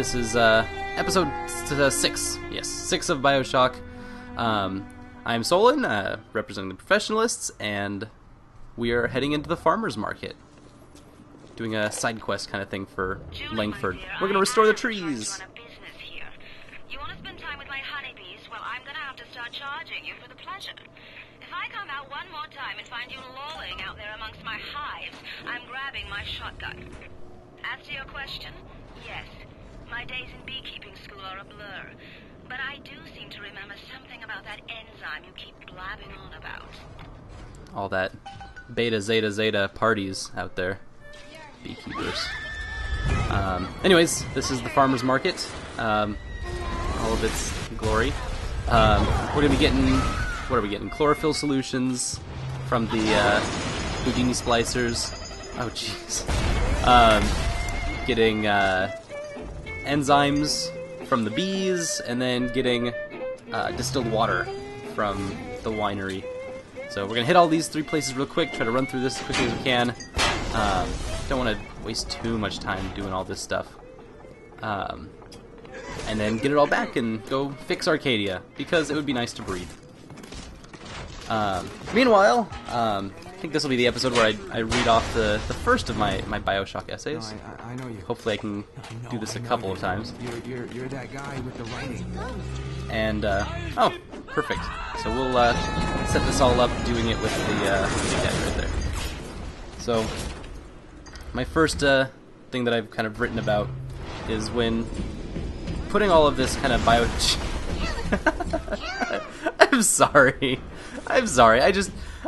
This is episode 6. Yes, 6 of Bioshock. I'm Solon, representing the Professionalists, and we are heading into the farmer's market. Doing a side quest kind of thing for Langford. We're gonna restore the trees! You want to spend time with my honeybees? Well, I'm gonna have to start charging you for the pleasure. If I come out one more time and find you lolling out there amongst my hives, I'm grabbing my shotgun. As to your question, yes, my days in beekeeping school are a blur. But I do seem to remember something about that enzyme you keep blabbing on about. All that beta, zeta, zeta parties out there. Beekeepers. Anyways, this is the farmer's market. All of its glory. We're gonna be getting, what are we getting? Chlorophyll solutions from the Houdini splicers. Oh jeez. Getting enzymes from the bees, and then getting distilled water from the winery. So we're gonna hit all these 3 places real quick. Try to run through this as quickly as we can. Don't want to waste too much time doing all this stuff. And then get it all back and go fix Arcadia, because it would be nice to breathe. Meanwhile, I think this will be the episode where I read off the first of my Bioshock essays. No, I know you. Hopefully I can do this a couple of times. You're that guy with the writing. And, oh, perfect. So we'll set this all up doing it with the guy right there. So, my first thing that I've kind of written about is when putting all of this kind of I'm sorry.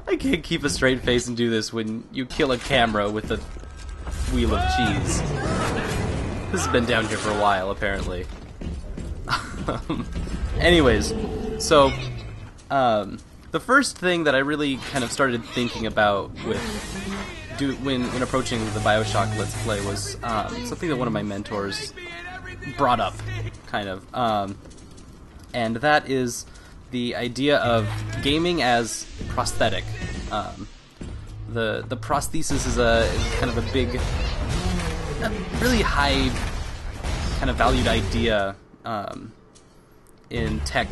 I can't keep a straight face and do this when you kill a camera with a wheel of cheese. This has been down here for a while, apparently. Anyways, so, the first thing that I really kind of started thinking about when approaching the Bioshock Let's Play was something that one of my mentors brought up, kind of, and that is the idea of gaming as prosthetic. The prosthesis is kind of a big, really high kind of valued idea in tech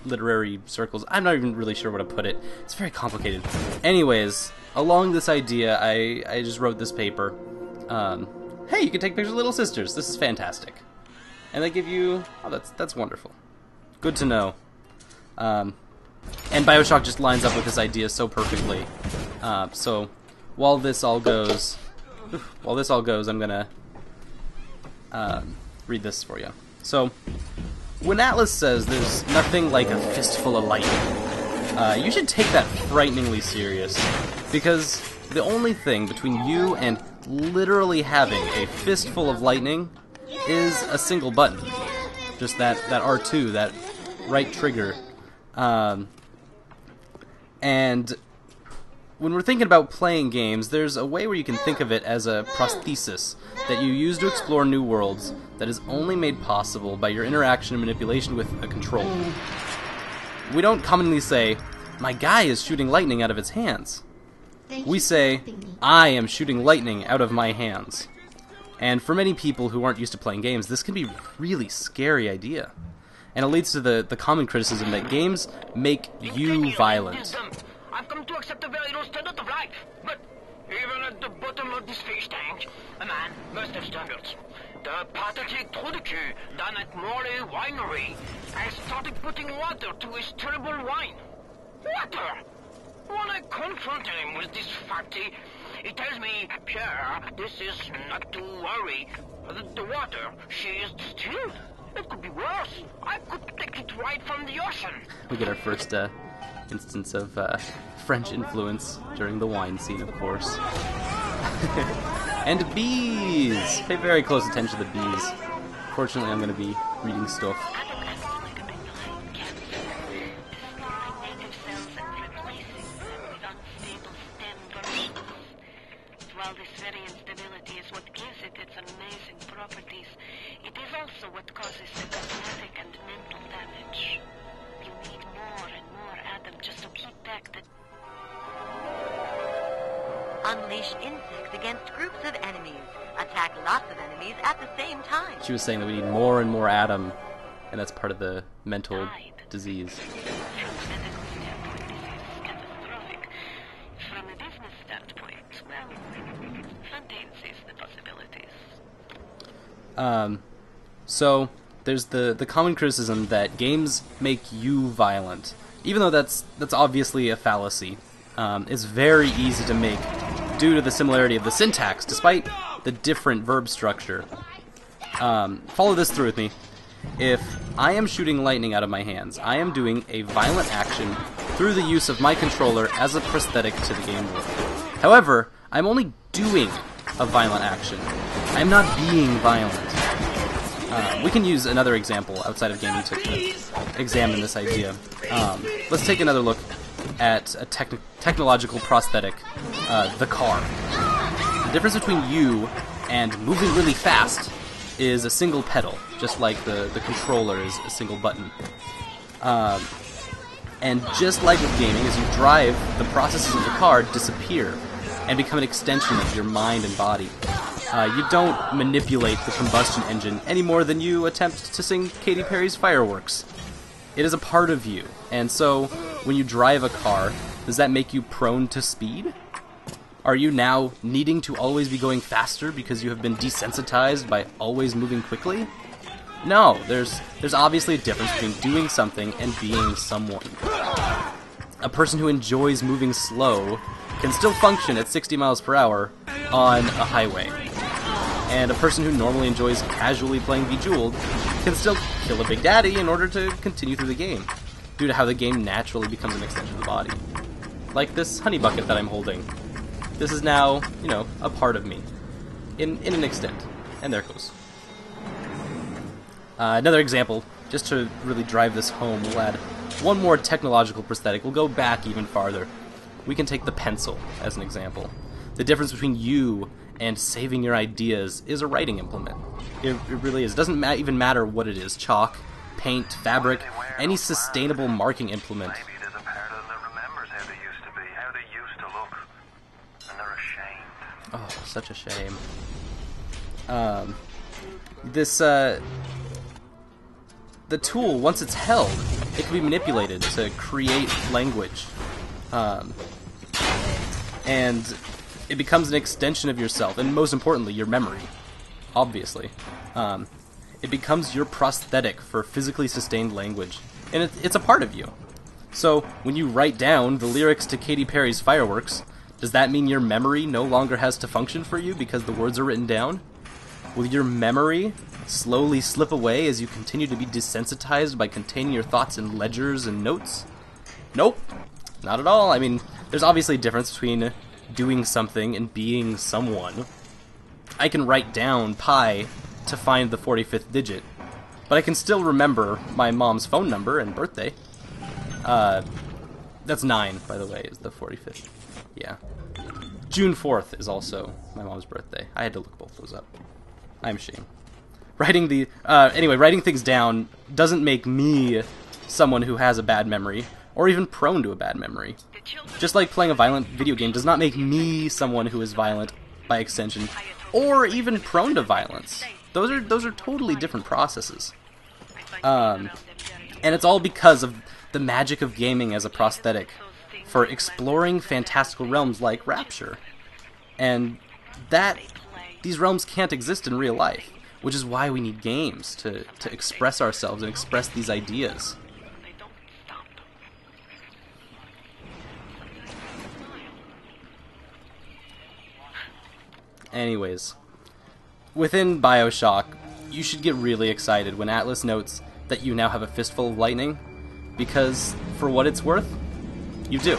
literary circles. I'm not even really sure where to put it. It's very complicated. Anyways, along this idea, I just wrote this paper. Hey, you can take pictures of little sisters. This is fantastic. And they give you... Oh, that's wonderful. Good to know. And Bioshock just lines up with this idea so perfectly. So, while this all goes, I'm gonna read this for you. So, when Atlas says there's nothing like a fistful of lightning, you should take that frighteningly serious, because the only thing between you and literally having a fistful of lightning is a single button. Just that R2, that right trigger. And when we're thinking about playing games, there's a way where you can think of it as a prosthesis that you use to explore new worlds that is only made possible by your interaction and manipulation with a controller. We don't commonly say, my guy is shooting lightning out of its hands. We say, I am shooting lightning out of my hands. And for many people who aren't used to playing games, this can be a really scary idea. And it leads to the common criticism that games make you violent. I've come to accept a very low standard of life, but even at the bottom of this fish tank, a man must have standards. The pathetic Trudicule down at Morley Winery has started putting water to his terrible wine. Water! When I confront him with this fact, he tells me, Pierre, this is not to worry. The water, she is distilled. It could be worse. I could take it right from the ocean. We get our first instance of French influence during the wine scene, of course. And bees! Pay very close attention to the bees. Fortunately, I'm going to be reading stuff. While this very instability is what gives it its amazing properties, it is also what causes the cosmetic and mental damage. You need more and more Adam just to keep back the... unleash insects against groups of enemies. Attack lots of enemies at the same time. She was saying that we need more and more Adam, and that's part of the mental disease. From a medical standpoint, this is catastrophic. From a business standpoint, well, Fontaine sees the possibilities. So there's the common criticism that games make you violent, even though that's obviously a fallacy. It's very easy to make due to the similarity of the syntax, despite the different verb structure. Follow this through with me. If I am shooting lightning out of my hands, I am doing a violent action through the use of my controller as a prosthetic to the game world. However, I'm only doing a violent action. I'm not being violent. We can use another example outside of gaming to examine this idea. Let's take another look at a technological prosthetic, the car. The difference between you and moving really fast is a single pedal, just like the controller is a single button. And just like with gaming, as you drive, the processes of the car disappear and become an extension of your mind and body. You don't manipulate the combustion engine any more than you attempt to sing Katy Perry's Fireworks. It is a part of you, and so when you drive a car, does that make you prone to speed? Are you now needing to always be going faster because you have been desensitized by always moving quickly? No, there's obviously a difference between doing something and being someone. A person who enjoys moving slow can still function at 60 miles per hour on a highway. And a person who normally enjoys casually playing Bejeweled can still kill a Big Daddy in order to continue through the game, due to how the game naturally becomes an extension of the body. Like this honey bucket that I'm holding. This is now, you know, a part of me, in an extent. And there it goes. Another example, just to really drive this home, we'll add one more technological prosthetic. We'll go back even farther. We can take the pencil as an example. The difference between you and saving your ideas is a writing implement. It really is. It doesn't even matter what it is. Chalk, paint, fabric, any sustainable marking implement. Maybe there's a part of them that remembers how they used to be, how they used to look, and they're ashamed. Oh, such a shame. The tool, once it's held, it can be manipulated to create language. And it becomes an extension of yourself, and most importantly, your memory. Obviously. It becomes your prosthetic for physically sustained language, and it's a part of you. So, when you write down the lyrics to Katy Perry's Fireworks, does that mean your memory no longer has to function for you because the words are written down? Will your memory slowly slip away as you continue to be desensitized by containing your thoughts in ledgers and notes? Nope. Not at all. I mean, there's obviously a difference between doing something and being someone. I can write down pi to find the 45th digit, but I can still remember my mom's phone number and birthday. That's 9, by the way, is the 45th. Yeah. June 4th is also my mom's birthday. I had to look both those up. I'm ashamed. Writing things down doesn't make me someone who has a bad memory, or even prone to a bad memory. Just like playing a violent video game does not make me someone who is violent by extension, or even prone to violence. Those are totally different processes. And it's all because of the magic of gaming as a prosthetic for exploring fantastical realms like Rapture. And these realms can't exist in real life, which is why we need games to express ourselves and express these ideas. Anyways, within Bioshock, you should get really excited when Atlas notes that you now have a fistful of lightning, because, for what it's worth, you do.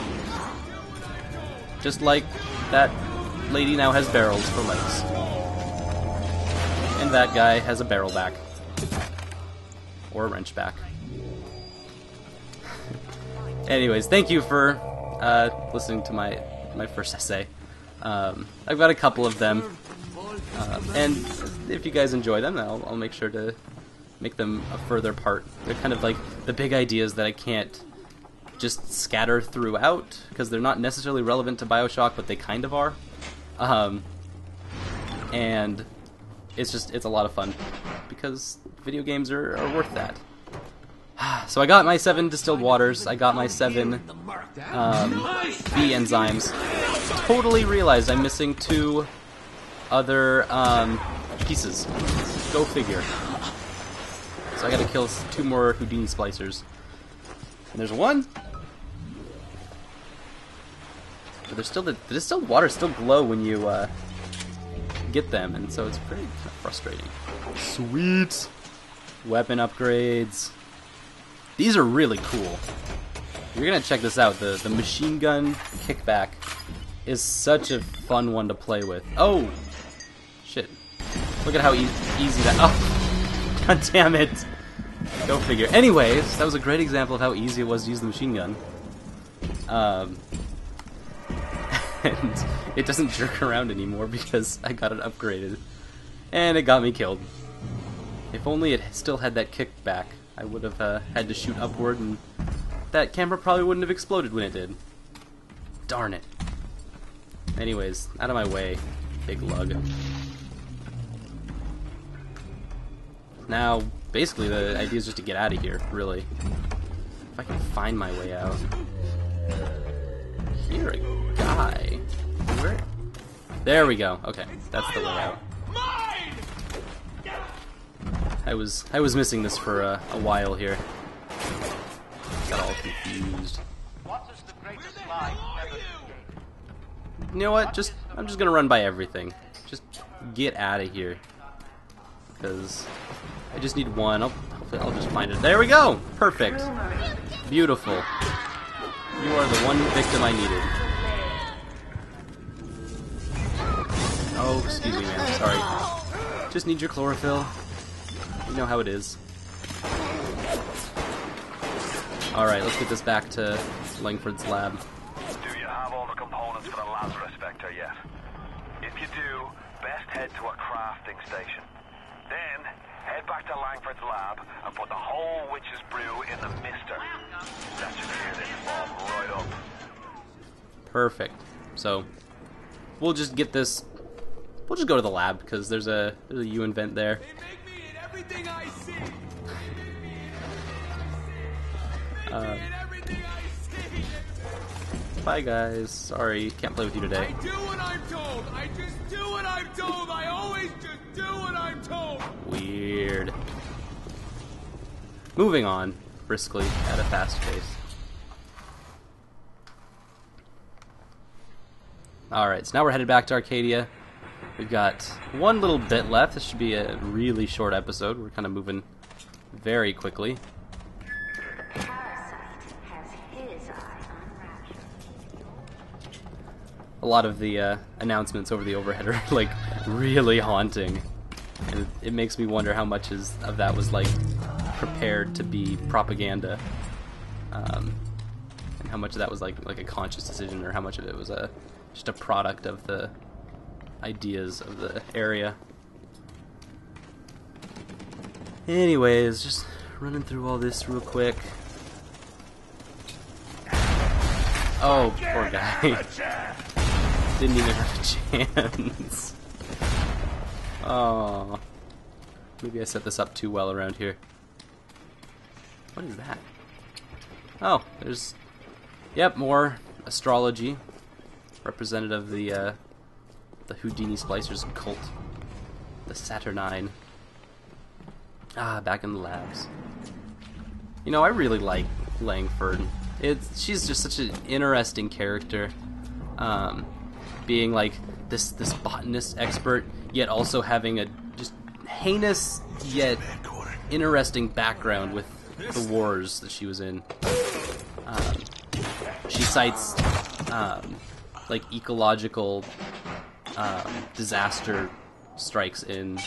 Just like that lady now has barrels for legs. And that guy has a barrel back. Or a wrench back. Anyways, thank you for listening to my first essay. I've got a couple of them, and if you guys enjoy them, I'll make sure to make them a further part. They're kind of like the big ideas that I can't just scatter throughout, because they're not necessarily relevant to Bioshock, but they kind of are. And it's a lot of fun because video games are worth that. So I got my 7 distilled waters, I got my 7 B enzymes. Totally realized I'm missing 2 other pieces. Go figure. So I gotta kill 2 more Houdini splicers. And there's 1. But there's still the distilled waters still glow when you get them, and so it's pretty frustrating. Sweet! Weapon upgrades. These are really cool. You're gonna check this out. The machine gun kickback is such a fun one to play with. Oh! Shit. Look at how easy that... Oh! God damn it! Go figure. Anyways, that was a great example of how easy it was to use the machine gun. And it doesn't jerk around anymore because I got it upgraded. And it got me killed. If only it still had that kickback, I would have had to shoot upward, and that camera probably wouldn't have exploded when it did. Darn it. Anyways, out of my way, big lug. Now, basically the idea is just to get out of here, really. If I can find my way out. Here, a guy. Where? There we go. Okay, that's the way out. I was missing this for a while here. Got all confused. You know what? I'm just gonna run by everything. Just get out of here. Because I just need 1. I'll just find it. There we go! Perfect. Beautiful. You are the one victim I needed. Oh, excuse me, man. Sorry. Just need your chlorophyll. You know how it is. Alright, let's get this back to Langford's lab. Do you have all the components for the Lazarus Vector yet? If you do, best head to a crafting station. Then, head back to Langford's lab and put the whole witch's brew in the mister. That should clear this bomb right up. Perfect. So, we'll just get this... We'll just go to the lab, because there's a U vent there. They make me in everything I see. Bye guys. Sorry, can't play with you today. I do what I'm told. I just do what I'm told. I always just do what I'm told. Weird. Moving on, briskly, at a fast pace. Alright, so now we're headed back to Arcadia. We've got 1 little bit left. This should be a really short episode. We're kind of moving very quickly. A lot of the announcements over the overhead are like really haunting, and it makes me wonder how much of that was like prepared to be propaganda, and how much of that was like a conscious decision, or how much of it was just a product of the ideas of the area. Anyways, just running through all this real quick. Oh, poor guy. Didn't even have a chance. Oh, maybe I set this up too well around here. What is that? Oh, there's... Yep, more astrology. Representative of the Houdini Splicers cult. The Saturnine. Ah, back in the labs. You know, I really like Langford. She's just such an interesting character. Being like this botanist expert, yet also having a just heinous yet interesting background with the wars that she was in. She cites like ecological disaster strikes in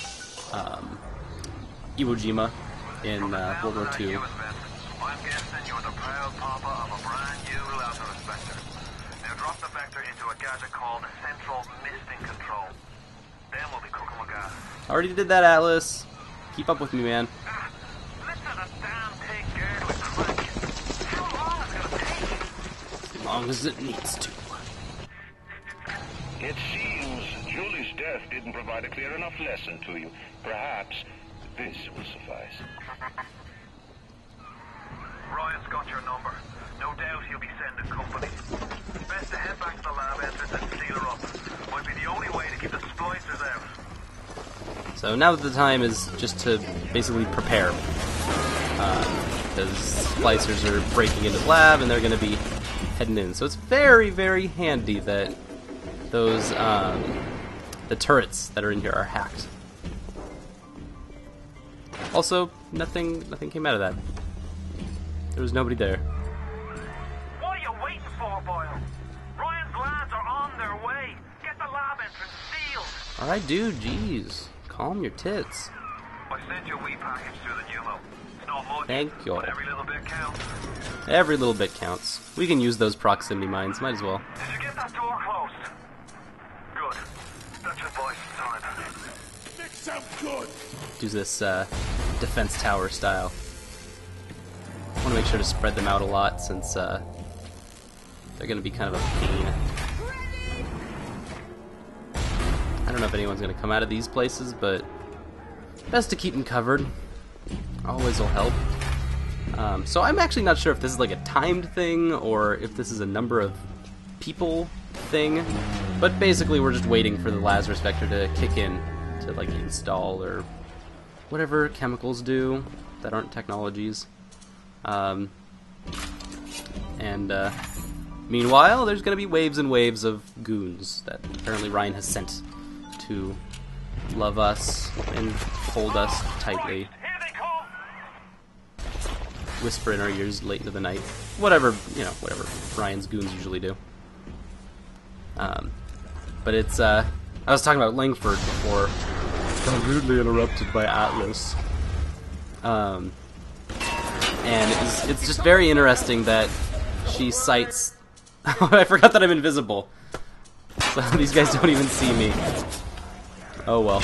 Iwo Jima in World War II. I'm guessing you're the proud papa of a brand new Lazarus Vector. Now drop the Vector into a gadget called Central Misting Control. Then we'll be cooking with gas. Already did that, Atlas. Keep up with me, man. Listen to the damn thing, girl, with crank. How long is it gonna take? As long as it needs to. It seems Julie's death didn't provide a clear enough lesson to you. Perhaps this will suffice. Ryan's got your number. No doubt he'll be sending company. Best to head back to the lab entrance and seal her up. Might be the only way to keep the splicers out. So now the time is just to basically prepare. Because splicers are breaking into the lab and they're going to be heading in. So it's very, very handy that those, the turrets that are in here are hacked. Also, nothing came out of that. There was nobody there. What are you waiting for, Boyle? Ryan's lads are on their way. Get the lab entrance sealed. Alright, dude, jeez. Calm your tits. I sent you a wee package through the Numo. It's not much, Thank you. but every little bit counts. Every little bit counts. We can use those proximity mines, might as well. Did you get that door closed? Good. That's your boy's time. Mix up good. Do this defense tower style. I want to make sure to spread them out a lot since they're going to be kind of a pain. I don't know if anyone's going to come out of these places, but best to keep them covered. Always will help. So I'm actually not sure if this is like a timed thing or if this is a number of people thing, but basically we're just waiting for the Lazarus Vector to kick in to like install or whatever chemicals do that aren't technologies. Meanwhile, there's going to be waves and waves of goons that apparently Ryan has sent to love us and hold us tightly. Whisper in our ears late into the night. Whatever, you know, whatever Ryan's goons usually do. But it's, I was talking about Langford before. Got rudely interrupted by Atlas. And it's just very interesting that she cites... I forgot that I'm invisible. So these guys don't even see me. Oh well.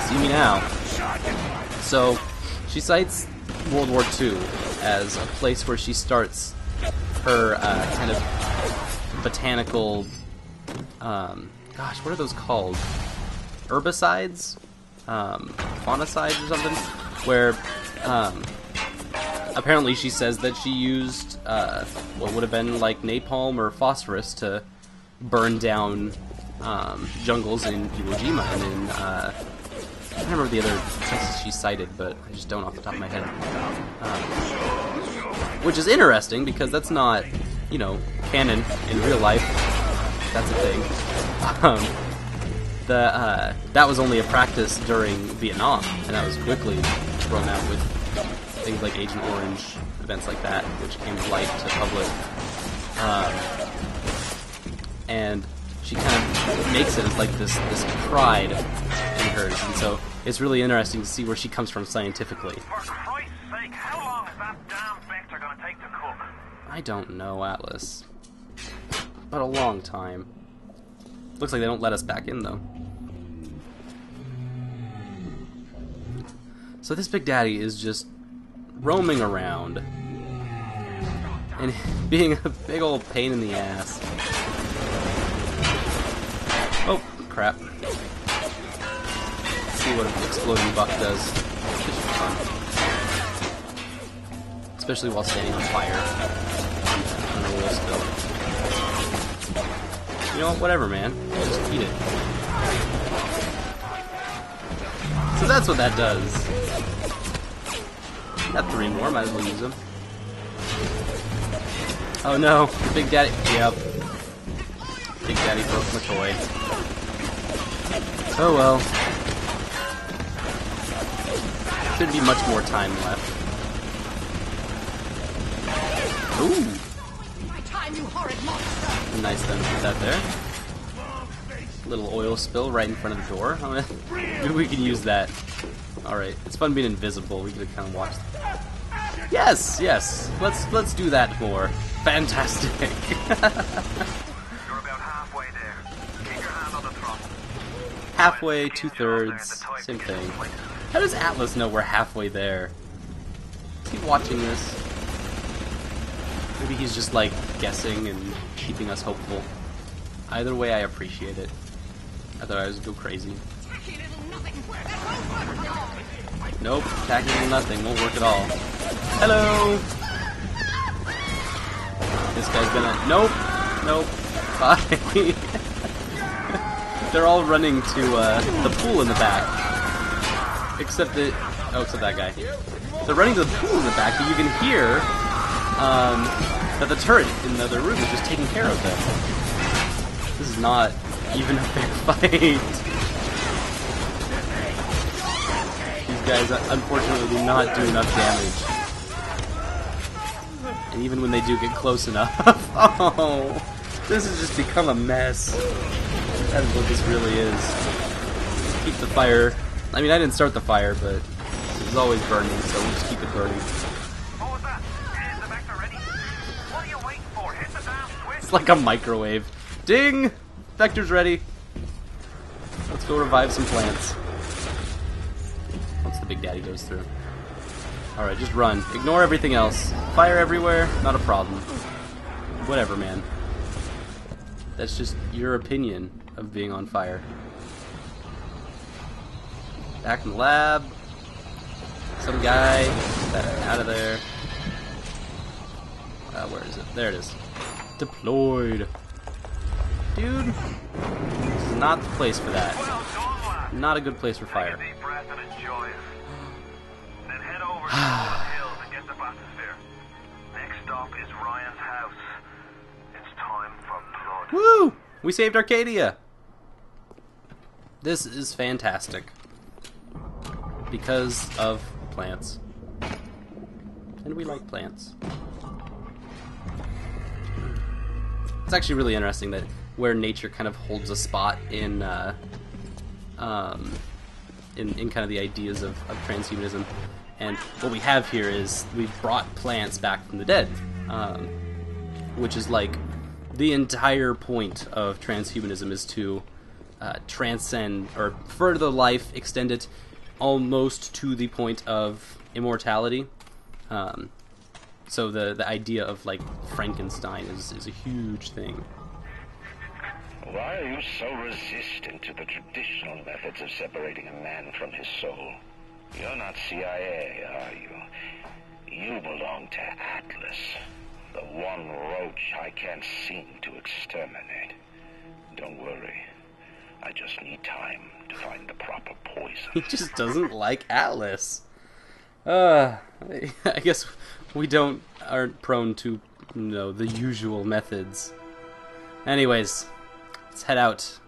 See me now. So, she cites World War II as a place where she starts her kind of botanical... gosh, what are those called? Herbicides? Faunicides or something? Where, apparently she says that she used, what would have been like napalm or phosphorus to burn down, jungles in Iwo Jima and in, I don't remember the other places she cited, but I just don't off the top of my head. Which is interesting, because that's not, you know, canon in real life. That's a thing. That was only a practice during Vietnam, and that was quickly thrown out with things like Agent Orange, events like that, which came to light to public. And she kind of makes it as like this pride in hers, and so it's really interesting to see where she comes from scientifically. For Christ's sake, how long is that damn vector gonna take to cook? I don't know, Atlas. But a long time. Looks like they don't let us back in, though. So this Big Daddy is just roaming around and being a big old pain in the ass. Oh, crap. Let's see what an exploding buck does. Just for fun. Especially while standing on fire on an oil spill. You know what, whatever, man. Just eat it. So that's what that does. Got 3 more, might as well use them. Oh no, Big Daddy. Yep. Big Daddy broke my toy. Oh well. Should be much more time left. Ooh! Nice then to put that there. Little oil spill right in front of the door. Maybe we can use that. Alright, it's fun being invisible. We could kind of watch. Yes, yes. Let's do that more. Fantastic. You're about halfway there. Keep your hand on the throttle. Halfway, 2/3, same thing. How does Atlas know we're halfway there? Is he watching this? Maybe he's just like guessing and keeping us hopeful. Either way, I appreciate it. Otherwise, I'd go crazy. Nope, tacky little nothing won't work at all. Hello! This guy's gonna... Nope! Nope. Bye! They're all running to the pool in the back. Except that... Oh, except that guy. They're running to the pool in the back, but you can hear that the turret in the other room is just taking care of them. This is not even a fair fight. These guys, unfortunately, do not do enough damage. And even when they do get close enough... Oh! This has just become a mess. That's what this really is. Just keep the fire... I mean, I didn't start the fire, but it's always burning, so we'll just keep it burning. What was that? Is the Vector ready? What are you waiting for? Hit the damn switch! It's like a microwave. Ding! Vector's ready. Let's go revive some plants. Once the Big Daddy goes through. Alright, just run. Ignore everything else. Fire everywhere, not a problem. Whatever, man. That's just your opinion of being on fire. Back in the lab. Some guy. Get that out of there. Where is it? There it is. Deployed. Dude, this is not the place for that. Well done, lad. Not a good place for fire. Take a deep breath and enjoy it. Then head over to the hills and get the bathysphere. Next stop is Ryan's house. It's time for blood. Woo! We saved Arcadia! This is fantastic. Because of plants. And we like plants. It's actually really interesting that where nature kind of holds a spot in kind of the ideas of transhumanism. And what we have here is we've brought plants back from the dead. Which is like the entire point of transhumanism is to transcend or further life, extend it almost to the point of immortality. So the idea of like Frankenstein is a huge thing. Why are you so resistant to the traditional methods of separating a man from his soul? You're not CIA, are you? You belong to Atlas, the one roach I can't seem to exterminate. Don't worry. I just need time to find the proper poison. He just doesn't like Atlas. I guess we aren't prone to, the usual methods. Anyways, let's head out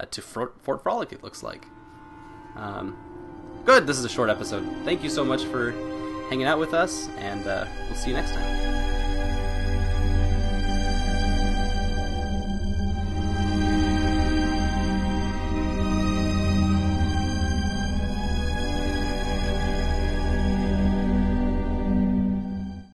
to Fort Frolic, it looks like. Good, this is a short episode. Thank you so much for hanging out with us, and we'll see you next time.